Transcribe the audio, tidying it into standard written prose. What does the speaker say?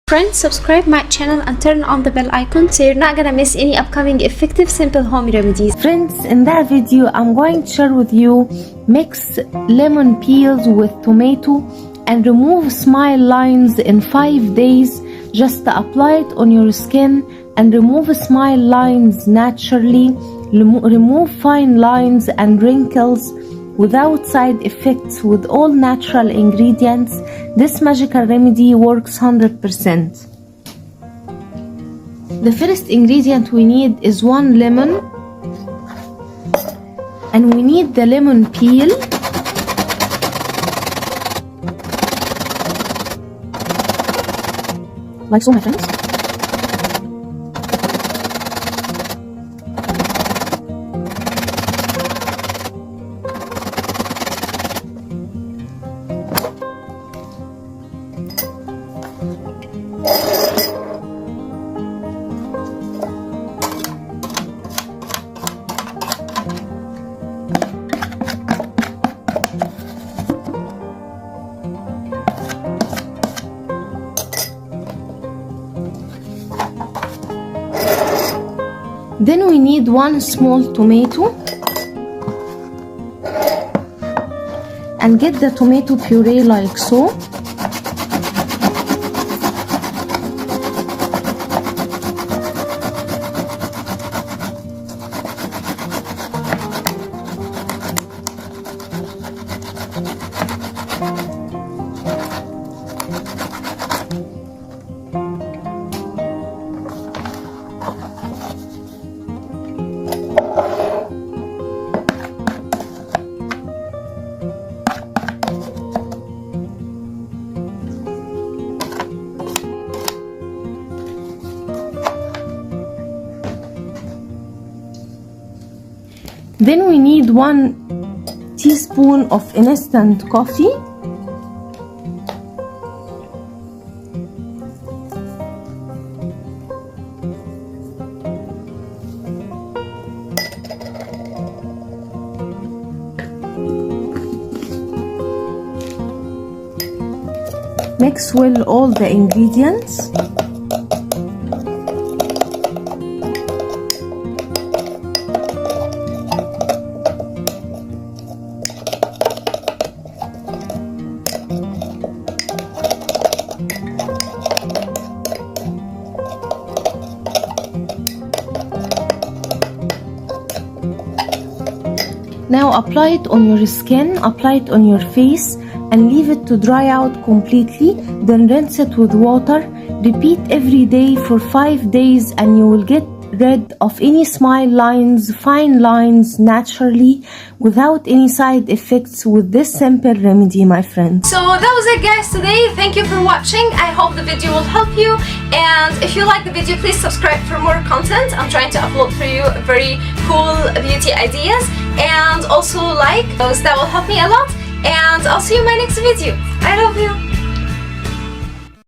Friends, subscribe my channel and turn on the bell icon so you're not gonna miss any upcoming effective simple home remedies. Friends, in that video I'm going to share with you mix lemon peels with tomato and remove smile lines in 5 days. Just apply it on your skin and remove smile lines naturally, remove fine lines and wrinkles without side effects with all natural ingredients. This magical remedy works 100%. The first ingredient we need is 1 lemon, and we need the lemon peel, like so, my friends. Then we need 1 small tomato, and get the tomato puree like so. Then we need 1 teaspoon of instant coffee, mix well all the ingredients. Now apply it on your skin, apply it on your face, and leave it to dry out completely. Then rinse it with water. Repeat every day for 5 days and you will get rid of any smile lines, fine lines naturally without any side effects with this simple remedy, my friends. So that was it, guys, today. Thank you for watching. I hope the video will help you, and if you like the video, please subscribe for more content. I'm trying to upload for you very cool beauty ideas, and also like those. That will help me a lot, and I'll see you in my next video. I love you.